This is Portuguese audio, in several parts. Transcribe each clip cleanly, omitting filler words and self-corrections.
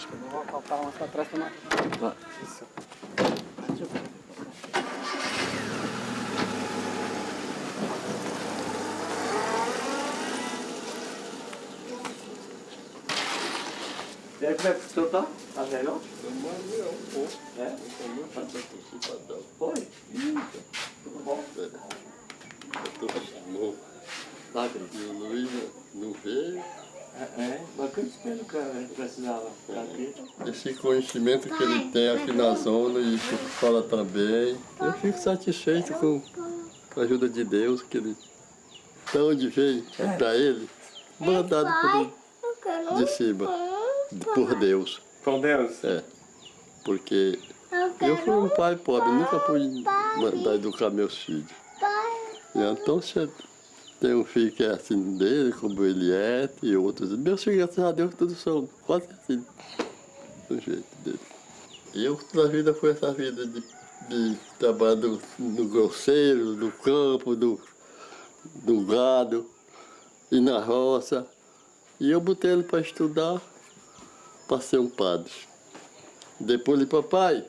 Vou colocar umas pra trás também. Isso. E aí, como é que o senhor tá? Tá melhor? Melhor um pouco. É? Estou muito antecipadão. Foi? Isso. Tudo bom? Eu estou achando. Tá, querido. E o Luiz não veio. Mas que eu espero que a gente precisava ficar aqui. Esse conhecimento que ele tem aqui na zona e que fala também. Eu fico satisfeito com a ajuda de Deus, que ele, da onde veio, para ele, mandado de cima, por Deus. Com Deus? É, porque eu fui um pai pobre, nunca pude mandar educar meus filhos. E então, se tem um filho que é assim dele, como ele é, e outros. Meus filhos, graças a Deus, todos são quase assim, do jeito dele. E eu, toda a vida, foi essa vida de trabalhar no grosseiro, no campo, no gado, e na roça. E eu botei ele para estudar, para ser um padre. Depois ele, papai,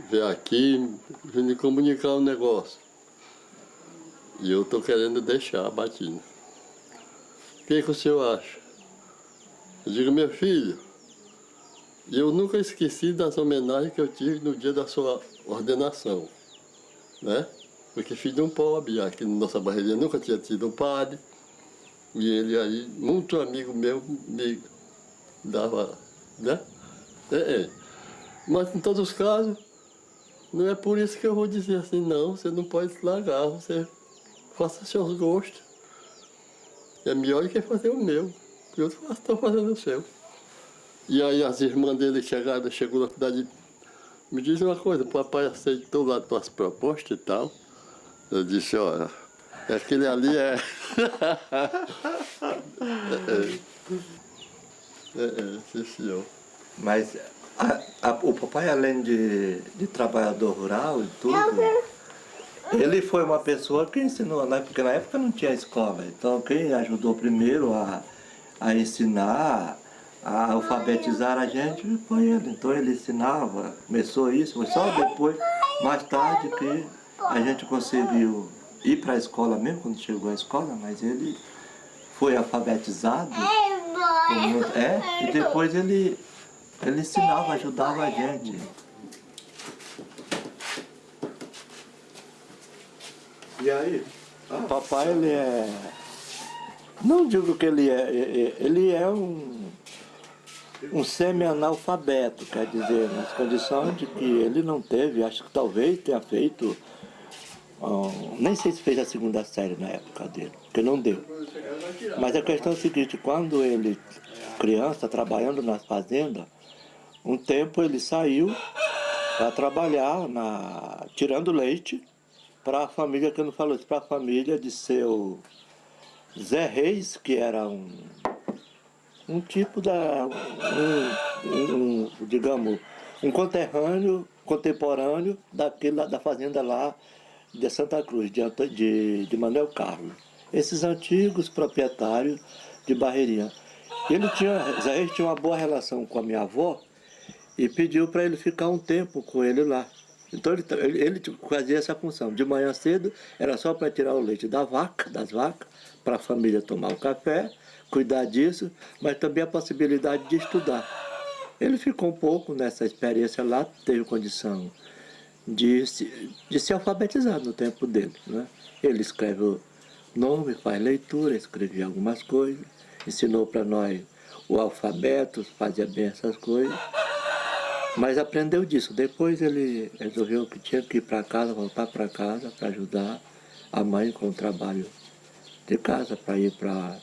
veio aqui, vim me comunicar um negócio. E eu estou querendo deixar a batina. O que o senhor acha? Eu digo, meu filho, eu nunca esqueci das homenagens que eu tive no dia da sua ordenação, né? Porque filho de um pobre, aqui na nossa barreirinha nunca tinha tido um padre. E ele aí, muito amigo meu, me dava, né? Mas em todos os casos, não é por isso que eu vou dizer assim, não, você não pode se largar, você faça seus gostos. É melhor do que fazer o meu. Eu estou fazendo o seu. E aí as irmãs dele chegou na cidade, me diz uma coisa, o papai aceitou lá as tuas propostas e tal. Eu disse, olha, aquele ali é... sim senhor. Mas o papai, além de trabalhador rural e tudo, ele foi uma pessoa que ensinou, né? Porque na época não tinha escola. Então quem ajudou primeiro a ensinar, a alfabetizar a gente foi ele. Então ele ensinava, começou isso, foi só depois, mais tarde, que a gente conseguiu ir para a escola mesmo, quando chegou à escola, mas ele foi alfabetizado. E depois ele ensinava, ajudava a gente. E aí? Papai, ele é... Não digo que ele é um semi-analfabeto, quer dizer, nas condições de que ele não teve, acho que talvez tenha feito, nem sei se fez a segunda série na época dele, porque não deu. Mas a questão é a seguinte, quando ele, criança, trabalhando na fazenda, um tempo ele saiu para trabalhar tirando leite para a família, que eu não falo isso, para a família de seu Zé Reis, que era um tipo digamos, um contemporâneo da fazenda lá de Santa Cruz, de Manuel Carlos. Esses antigos proprietários de Barreirinha. Zé Reis tinha uma boa relação com a minha avó e pediu para ele ficar um tempo com ele lá. Então ele fazia essa função. De manhã cedo era só para tirar o leite das vacas, para a família tomar o café, cuidar disso, mas também a possibilidade de estudar. Ele ficou um pouco nessa experiência lá, teve condição de se alfabetizar no tempo dele, né? Ele escreve o nome, faz leitura, escrevia algumas coisas, ensinou para nós o alfabeto, fazia bem essas coisas. Mas aprendeu disso. Depois ele resolveu que tinha que ir para casa, voltar para casa para ajudar a mãe com o trabalho de casa, para ir para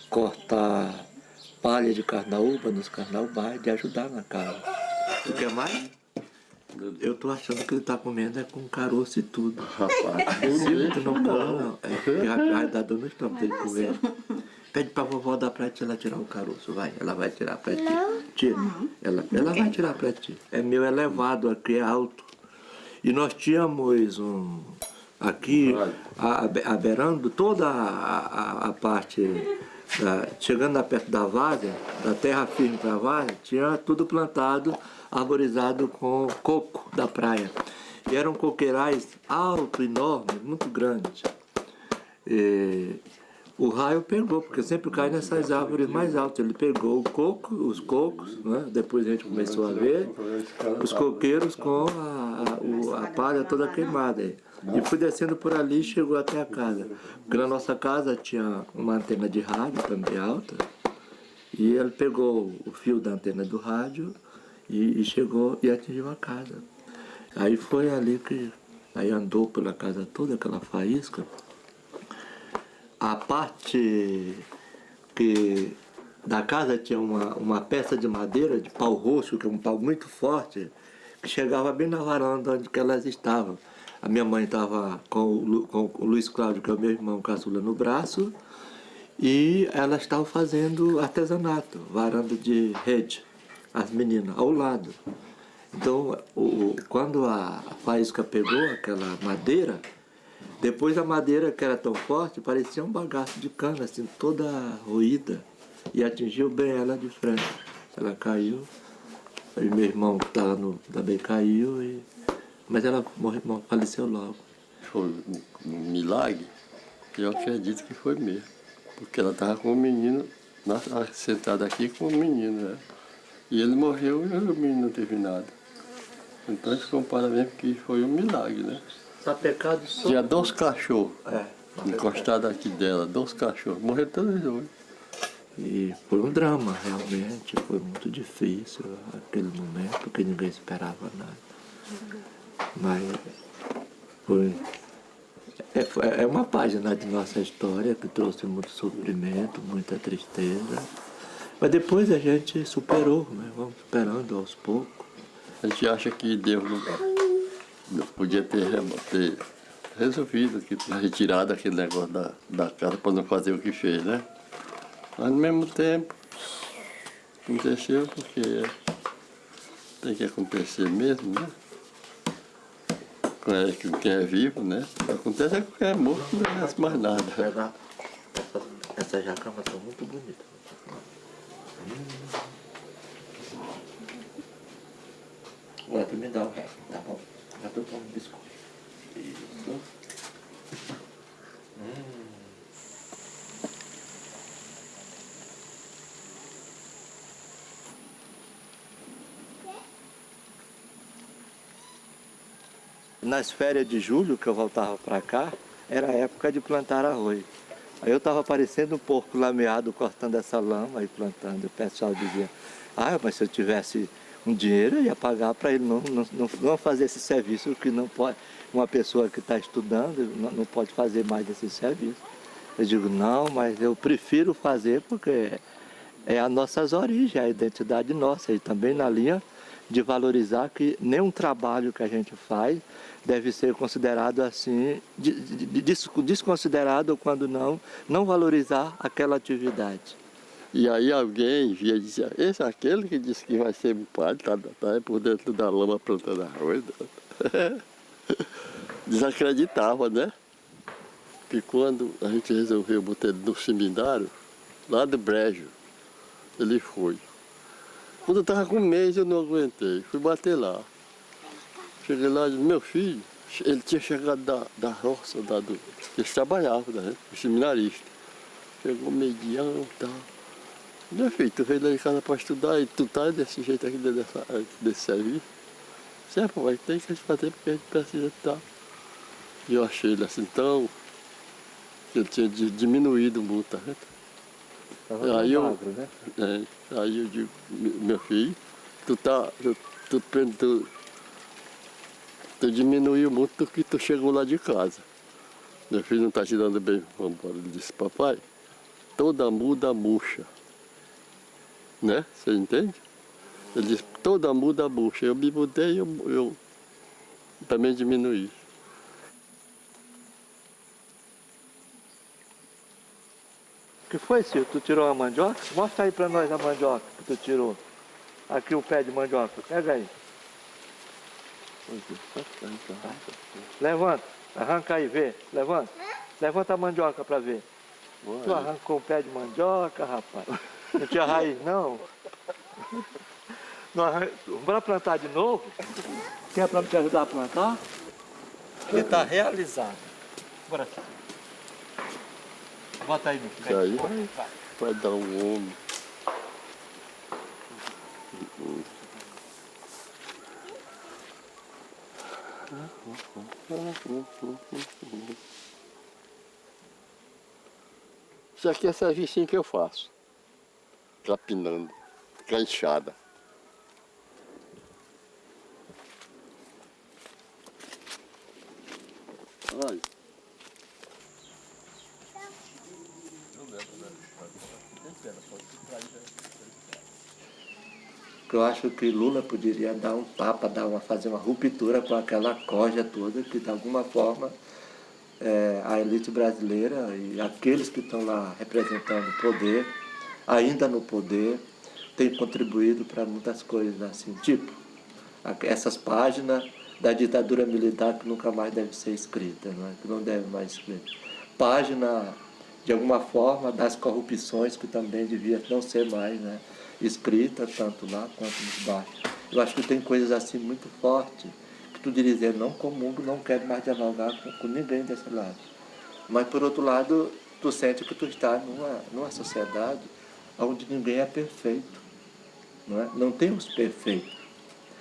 cortar palha de carnaúba nos carnaubais, de ajudar na casa. O que mais? Eu tô achando que ele tá comendo com caroço e tudo. Rapaz, Se não come, não. Vai dar dor no estômago dele comer. Pede pra vovó dar pra ti ela tirar o caroço, vai. Ela vai tirar pra ti. Tira. Ela vai tirar pra ti. É meio elevado aqui, é alto. E nós tínhamos Aqui, aberando toda a parte, chegando perto da várzea, da terra firme para a várzea, tinha tudo plantado, arborizado com coco da praia. E eram coqueirais altos, enormes, muito grandes. E o raio pegou, porque sempre cai nessas árvores mais altas. Ele pegou o coco, os cocos, né? Depois a gente começou a ver os coqueiros com a palha toda queimada. E fui descendo por ali e chegou até a casa. Porque na nossa casa tinha uma antena de rádio também alta. E ele pegou o fio da antena do rádio e chegou e atingiu a casa. Aí foi ali que aí andou pela casa toda, aquela faísca. A parte que da casa tinha uma peça de madeira, de pau roxo, que é um pau muito forte, que chegava bem na varanda onde que elas estavam. A minha mãe estava com o Luiz Cláudio, que é o meu irmão caçula, no braço, e elas estavam fazendo artesanato, varanda de rede, as meninas, ao lado. Então, quando a faísca pegou aquela madeira, depois a madeira, que era tão forte, parecia um bagaço de cana, assim, toda roída, e atingiu bem ela de frente. Ela caiu, e meu irmão que estava também caiu, mas ela faleceu logo. Foi um milagre, eu acredito que foi mesmo. Porque ela estava com o menino, sentada aqui com o menino, né? E ele morreu e o menino não teve nada. Então a gente compara mesmo que foi um milagre, né? Só pecado só. Tinha 2 cachorros encostados aqui dela, 2 cachorros, morreram todos os dois. E foi um drama, realmente, foi muito difícil aquele momento, porque ninguém esperava nada. Mas é uma página de nossa história que trouxe muito sofrimento, muita tristeza. Mas depois a gente superou, né? Vamos superando aos poucos. A gente acha que Deus não podia ter resolvido, retirado aquele negócio da casa para não fazer o que fez, né? Mas ao mesmo tempo, aconteceu porque tem que acontecer mesmo, né? Quem é vivo, né? Acontece com quem é morto, não acontece mais nada. Essas jacamas são muito bonitas. Agora tu me dá o resto, tá bom? Já tô tomando biscoito. Isso. Nas férias de julho que eu voltava para cá, era a época de plantar arroz. Aí eu estava parecendo um porco lameado cortando essa lama e plantando. O pessoal dizia, mas se eu tivesse um dinheiro eu ia pagar para ele não fazer esse serviço que não pode. Uma pessoa que está estudando não pode fazer mais esse serviço. Eu digo, não, mas eu prefiro fazer porque é as nossas origens, a identidade nossa. E também na linha de valorizar que nenhum trabalho que a gente faz deve ser considerado assim, desconsiderado quando não valorizar aquela atividade. E aí alguém via e dizia, esse é aquele que disse que vai ser padre, tá por dentro da lama plantando arroz. Desacreditava, né? Que quando a gente resolveu botar ele no seminário, lá do Brejo, ele foi. Quando eu estava com 1 mês eu não aguentei, fui bater lá. Cheguei lá e disse, meu filho, ele tinha chegado da roça, eles trabalhavam, né? O seminarista. Chegou mediano e tal. Meu filho, tu veio lá de casa para estudar e tu tá desse jeito aqui desse serviço? Certo, vai ter que fazer porque a gente precisa estar. E eu achei ele assim tão... ele tinha diminuído muito, tá vendo? Aí magro, né? Aí eu digo, meu filho, tu diminuiu muito do que tu chegou lá de casa. Meu filho não está te dando bem, vamos embora. Ele disse, papai, toda muda murcha. Né? Você entende? Ele disse, toda muda murcha. Eu me mudei e eu também diminuí. O que foi, Ciro? Tu tirou a mandioca? Mostra aí pra nós a mandioca que tu tirou. Aqui o pé de mandioca. Pega aí. Levanta. Arranca aí, vê. Levanta. Levanta a mandioca pra ver. Tu Olha. arrancou um pé de mandioca, rapaz. Não tinha raiz, não. Bora plantar de novo? Quer pra te ajudar a plantar? Ele tá realizado. Bora aqui. Bota aí no Isso aí vai dar um homem. Isso aqui é serviço que eu faço. Capinando, canchada. Olha. Eu acho que Lula poderia dar um tapa, fazer uma ruptura com aquela corja toda que, de alguma forma, a elite brasileira e aqueles que estão lá representando o poder, ainda no poder, têm contribuído para muitas coisas assim, tipo essas páginas da ditadura militar que nunca mais deve ser escrita, que não deve mais ser escrita. Página, de alguma forma, das corrupções que também devia não ser mais escrita, tanto lá quanto nos baixos. Eu acho que tem coisas assim muito fortes, que tu dizer, não comungo, não quero mais dialogar com ninguém desse lado. Mas, por outro lado, tu sente que tu está numa sociedade onde ninguém é perfeito. Não tem os perfeitos.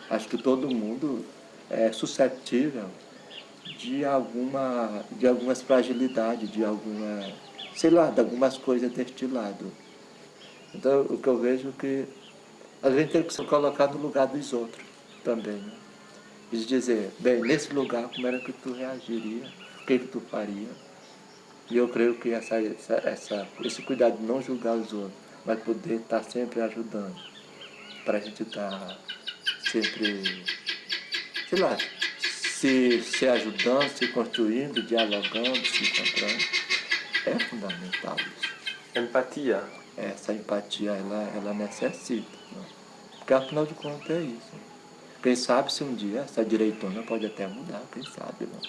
Acho que todo mundo é suscetível de algumas fragilidades, de algumas coisas deste lado. Então, o que eu vejo é que a gente tem que se colocar no lugar dos outros também. E dizer, bem, nesse lugar, como era que tu reagiria? O que tu faria? E eu creio que esse cuidado de não julgar os outros, mas poder estar sempre ajudando, para a gente estar sempre, se ajudando, se construindo, dialogando, se encontrando. É fundamental isso. Empatia. Essa empatia, ela necessita. Porque, afinal de contas, é isso. Quem sabe se um dia essa direitona pode até mudar, quem sabe, não?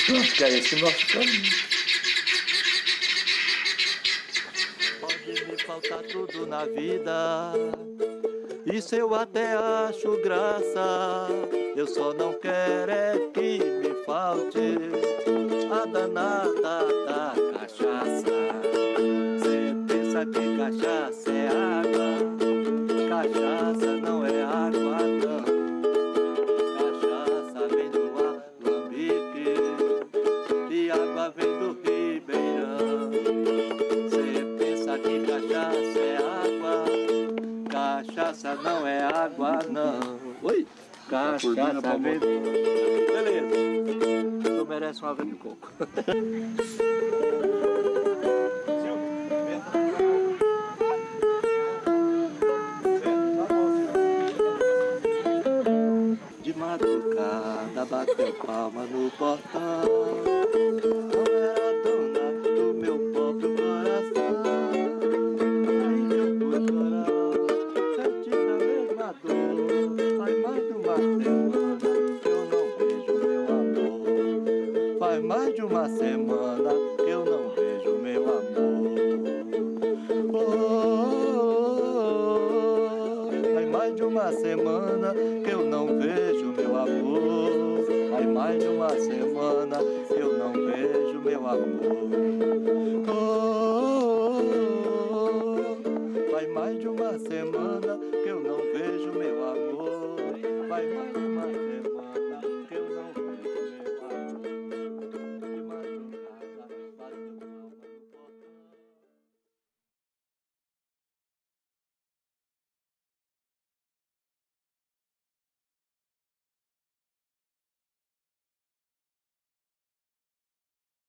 Eu acho que é esse o nosso caminho. Pode me faltar tudo na vida, isso eu até acho graça. Eu só não quero é que me falte a danada da cachaça. Cê pensa que cachaça é água, cachaça não é água não. Cachaça vem do Alambique e água vem do Ribeirão. Cê pensa que cachaça é água, cachaça não é água não. Oi? Cachaça vem do... Beleza. Tu merece uma água de coco. De madrugada bateu palma no portão, não era dona do meu próprio coração. Aí que eu fui chorar, sentindo a mesma dor. Faz mais de uma semana que eu não vejo meu amor. Faz mais de uma semana que eu não vejo meu amor. Faz mais de uma semana que eu não vejo meu amor. Faz mais de uma semana que eu não vejo meu amor. Faz mais de uma semana que eu não vejo meu amor. Faz mais